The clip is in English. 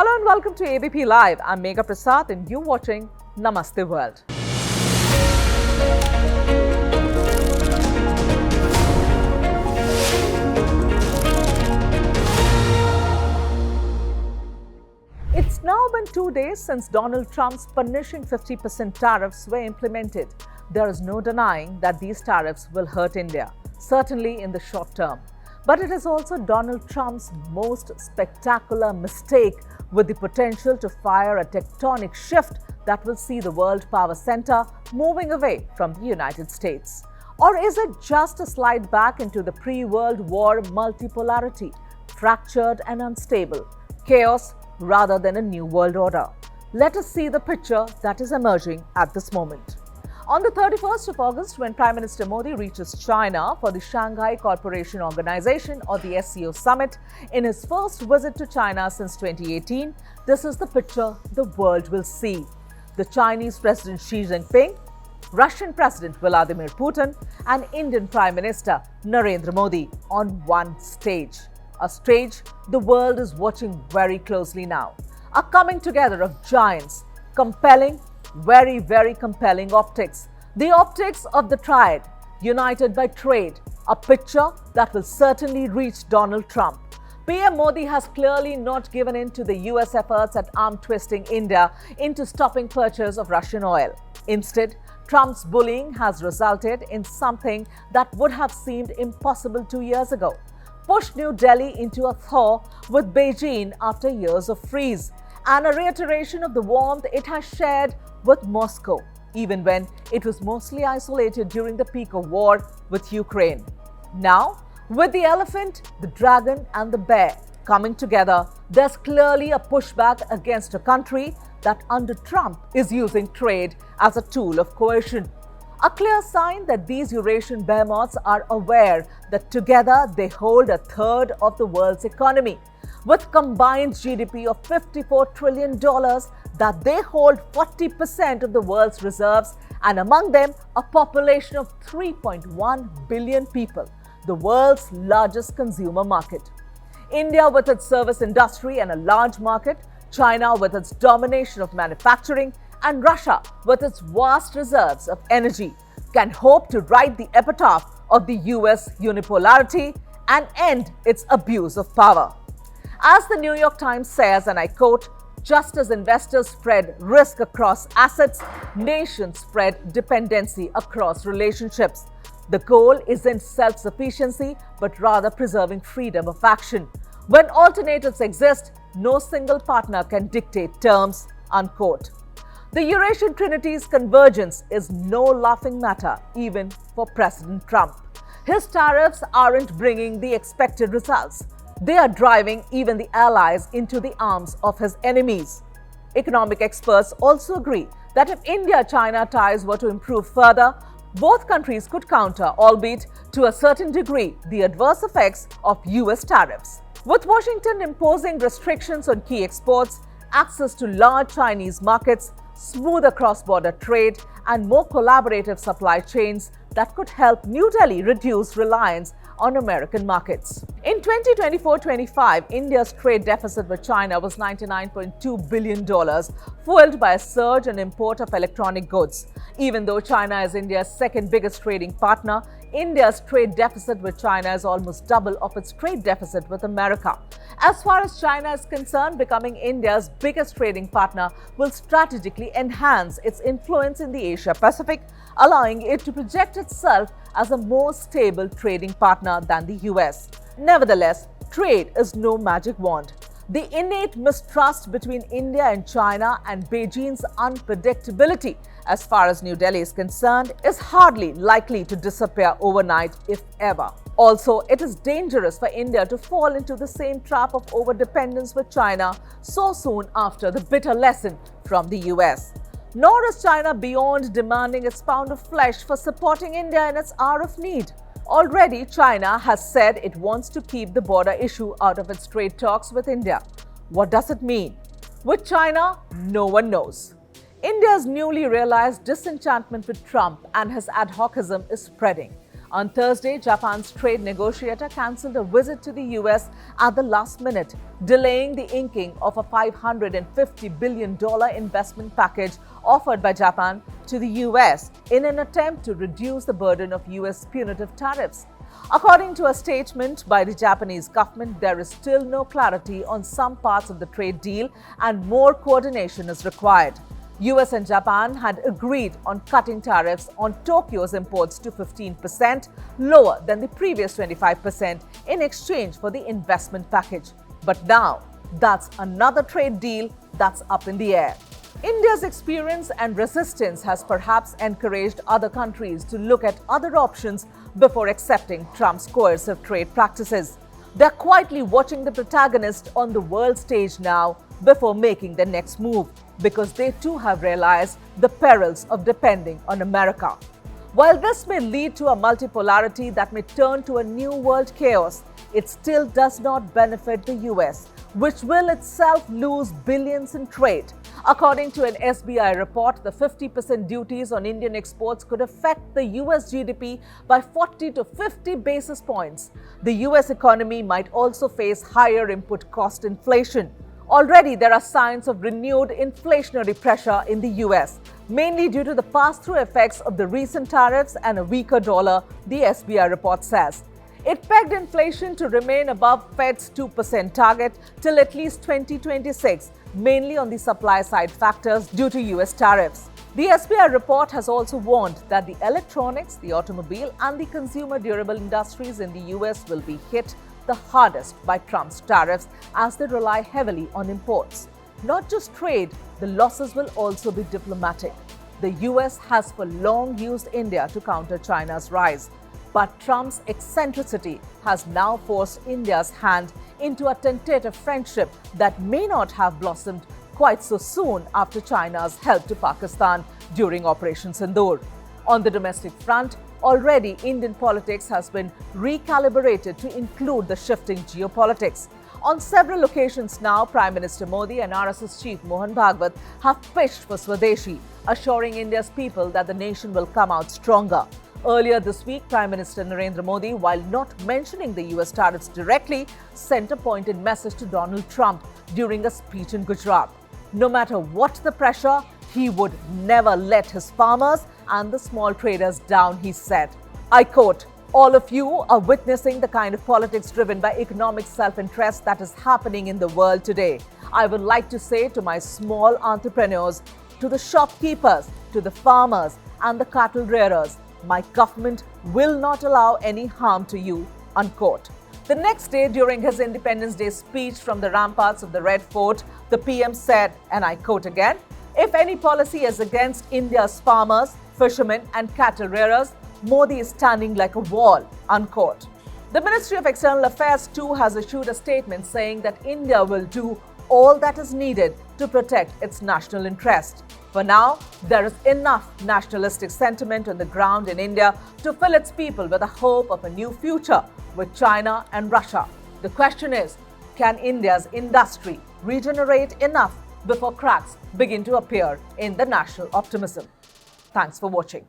Hello and welcome to ABP Live. I'm Megha Prasad and you're watching Namaste World. It's now been 2 days since Donald Trump's punishing 50% tariffs were implemented. There is no denying that these tariffs will hurt India, certainly in the short term. But it is also Donald Trump's most spectacular mistake, with the potential to fire a tectonic shift that will see the world power center moving away from the United States. Or is it just a slide back into the pre-World War multipolarity, fractured and unstable, chaos rather than a new world order? Let us see the picture that is emerging at this moment. On the 31st of August, when Prime Minister Modi reaches China for the Shanghai Cooperation Organization or the SCO summit, in his first visit to China since 2018, this is the picture the world will see. The Chinese President Xi Jinping, Russian President Vladimir Putin and Indian Prime Minister Narendra Modi on one stage. A stage the world is watching very closely now. A coming together of giants, compelling, very compelling optics. The optics of the Triad, united by trade, a picture that will certainly reach Donald Trump. PM Modi has clearly not given in to the US efforts at arm-twisting India into stopping purchase of Russian oil. Instead, Trump's bullying has resulted in something that would have seemed impossible 2 years ago. Pushed New Delhi into a thaw with Beijing after years of freeze, and a reiteration of the warmth it has shared with Moscow, even when it was mostly isolated during the peak of war with Ukraine. Now, with the elephant, the dragon and the bear coming together, there's clearly a pushback against a country that under Trump is using trade as a tool of coercion. A clear sign that these Eurasian behemoths are aware that together they hold a third of the world's economy, with combined GDP of $54 trillion, that they hold 40% of the world's reserves, and among them a population of 3.1 billion people, the world's largest consumer market. India with its service industry and a large market, China with its domination of manufacturing, and Russia with its vast reserves of energy can hope to write the epitaph of the US unipolarity and end its abuse of power. As the New York Times says, and I quote, "Just as investors spread risk across assets, nations spread dependency across relationships. The goal isn't self-sufficiency, but rather preserving freedom of action. When alternatives exist, no single partner can dictate terms," unquote. The Eurasian Trinity's convergence is no laughing matter, even for President Trump. His tariffs aren't bringing the expected results. They are driving even the allies into the arms of his enemies. Economic experts also agree that if India-China ties were to improve further, both countries could counter, albeit to a certain degree, the adverse effects of US tariffs. With Washington imposing restrictions on key exports, access to large Chinese markets, smoother cross-border trade, and more collaborative supply chains that could help New Delhi reduce reliance on American markets. In 2024-25, India's trade deficit with China was $99.2 billion, fueled by a surge in import of electronic goods. Even though China is India's second biggest trading partner, India's trade deficit with China is almost double of its trade deficit with America. As far as China is concerned, becoming India's biggest trading partner will strategically enhance its influence in the Asia-Pacific, allowing it to project itself as a more stable trading partner than the US. Nevertheless, trade is no magic wand. The innate mistrust between India and China and Beijing's unpredictability as far as New Delhi is concerned is hardly likely to disappear overnight, if ever. Also, it is dangerous for India to fall into the same trap of overdependence with China so soon after the bitter lesson from the US. Nor is China beyond demanding its pound of flesh for supporting India in its hour of need. Already, China has said it wants to keep the border issue out of its trade talks with India. What does it mean? With China, no one knows. India's newly realized disenchantment with Trump and his ad hocism is spreading. On Thursday, Japan's trade negotiator cancelled a visit to the US at the last minute, delaying the inking of a $550 billion investment package offered by Japan to the US in an attempt to reduce the burden of US punitive tariffs. According to a statement by the Japanese government, there is still no clarity on some parts of the trade deal and more coordination is required. US and Japan had agreed on cutting tariffs on Tokyo's imports to 15%, lower than the previous 25% in exchange for the investment package. But now, that's another trade deal that's up in the air. India's experience and resistance has perhaps encouraged other countries to look at other options before accepting Trump's coercive trade practices. They're quietly watching the protagonist on the world stage now before making the next move, because they too have realized the perils of depending on America. While this may lead to a multipolarity that may turn to a new world chaos, it still does not benefit the US, which will itself lose billions in trade. According to an SBI report, the 50% duties on Indian exports could affect the US GDP by 40 to 50 basis points. The US economy might also face higher input cost inflation. Already, there are signs of renewed inflationary pressure in the US, mainly due to the pass-through effects of the recent tariffs and a weaker dollar, the SBI report says. It pegged inflation to remain above Fed's 2% target till at least 2026, mainly on the supply side factors due to US tariffs. The SBI report has also warned that the electronics, the automobile and the consumer durable industries in the US will be hit the hardest by Trump's tariffs as they rely heavily on imports. Not just trade, the losses will also be diplomatic. The US has for long used India to counter China's rise. But Trump's eccentricity has now forced India's hand into a tentative friendship that may not have blossomed quite so soon after China's help to Pakistan during Operation Sindoor. On the domestic front, already Indian politics has been recalibrated to include the shifting geopolitics. On several occasions now, Prime Minister Modi and RSS chief Mohan Bhagwat have pitched for Swadeshi, assuring India's people that the nation will come out stronger. Earlier this week, Prime Minister Narendra Modi, while not mentioning the US tariffs directly, sent a pointed message to Donald Trump during a speech in Gujarat. No matter what the pressure, he would never let his farmers and the small traders down, he said. I quote, "All of you are witnessing the kind of politics driven by economic self-interest that is happening in the world today. I would like to say to my small entrepreneurs, to the shopkeepers, to the farmers and the cattle rearers, my government will not allow any harm to you," unquote. The next day, during his Independence Day speech from the ramparts of the Red Fort, the PM said, and I quote again, "If any policy is against India's farmers, fishermen and cattle rearers, Modi is standing like a wall," unquote. The Ministry of External Affairs too has issued a statement saying that India will do all that is needed to protect its national interest. For now, there is enough nationalistic sentiment on the ground in India to fill its people with a hope of a new future with China and Russia. The question is, can India's industry regenerate enough before cracks begin to appear in the national optimism? Thanks for watching.